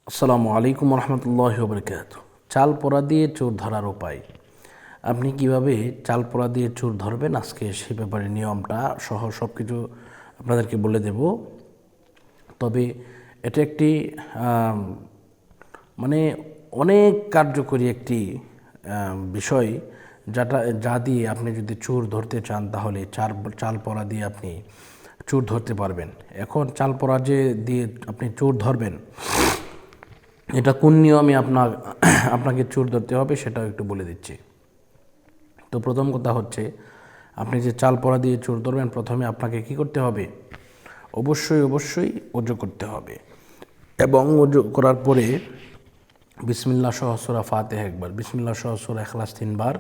আসসালামু আলাইকুম রহমতুল্লাহি ওয়া বারাকাতুহু। চাল পোড়া দিয়ে চোর ধরার উপায়। আপনি কিভাবে চাল পোড়া দিয়ে চোর ধরবেন, আজকে সে ব্যাপারে নিয়মটা সহ সব কিছু আপনাদেরকে বলে দেব। তবে এটা একটি মানে অনেক কার্যকরী একটি বিষয়, যা দিয়ে আপনি যদি চোর ধরতে চান তাহলে চাল পোড়া দিয়ে আপনি চোর ধরতে পারবেন। এখন চাল পোড়া দিয়ে আপনি চোর ধরবেন, এটা কোন নিয়মে আপনাকে চোর ধরতে হবে সেটাও একটু বলে দিচ্ছি। তো প্রথম কথা হচ্ছে, আপনি যে চাল পোড়া দিয়ে চোর ধরবেন, প্রথমে আপনাকে কি করতে হবে? অবশ্যই ওযু করতে হবে, এবং ওযু করার পরে বিসমিল্লাহ সহ সূরা ফাতিহা একবার, বিসমিল্লাহ সহ সূরা ইখলাস 3 বার,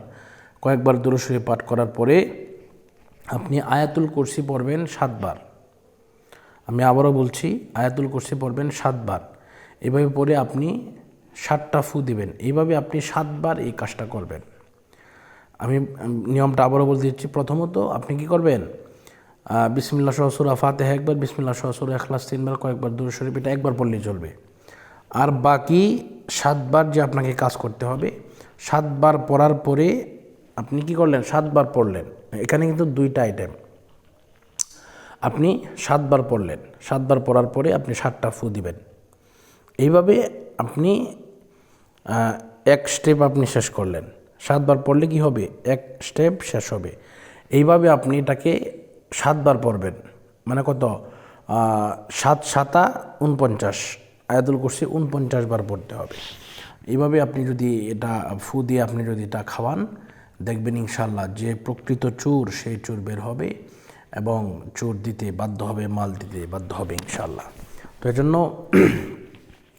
কয়েকবার দুরূদ শরীফ পাঠ করার পরে আপনি আয়াতুল কুরসি পড়বেন 7 বার। আমি আবারও বলছি, আয়াতুল কুরসি পড়বেন 7 বার। এভাবে পরে আপনি 7টা ফু দিবেন। এইভাবে আপনি 7 বার এই কাজটা করবেন। আমি নিয়মটা আবারও বলতে দিচ্ছি। প্রথমত আপনি কি করবেন? বিসমিল্লাহ সহ সূরা ফাতিহা একবার, বিসমিল্লাহ সহ সূরা ইখলাস 3 বার, কয়েকবার দুরূদ শরীফ, এটা একবার পড়লেই চলবে। আর বাকি 7 বার যে আপনাকে কাজ করতে হবে, 7 বার পড়ার পরে আপনি কি করলেন? 7 বার পড়লেন। এখানে কিন্তু 2টা আইটেম। আপনি 7 বার পড়লেন, 7 বার পড়ার পরে আপনি 7টা ফু দিবেন। এইভাবে আপনি এক স্টেপ আপনি শেষ করলেন। 7 বার পড়লে কি হবে? এক স্টেপ শেষ হবে। এইভাবে আপনি এটাকে 7 বার পড়বেন। মানে কত? 7 7 49, আয়াতুল কুরসি 49 বার পড়তে হবে। এইভাবে আপনি যদি এটা ফু দিয়ে আপনি যদি এটা খাওয়ান, দেখবেন ইনশাআল্লাহ যে প্রকৃত চোর, সেই চোর বের হবে এবং চোর দিতে বাধ্য হবে, মাল দিতে বাধ্য হবে ইনশাআল্লাহ। তো এজন্য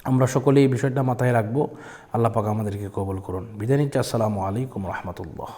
আমরা সকলে এই বিষয়টা মাথায় রাখবো। আল্লাহ পাক আমাদেরকে কবুল করুন। বিদায় নিচ্ছি। আসসালামু আলাইকুম রহমতুল্লাহ।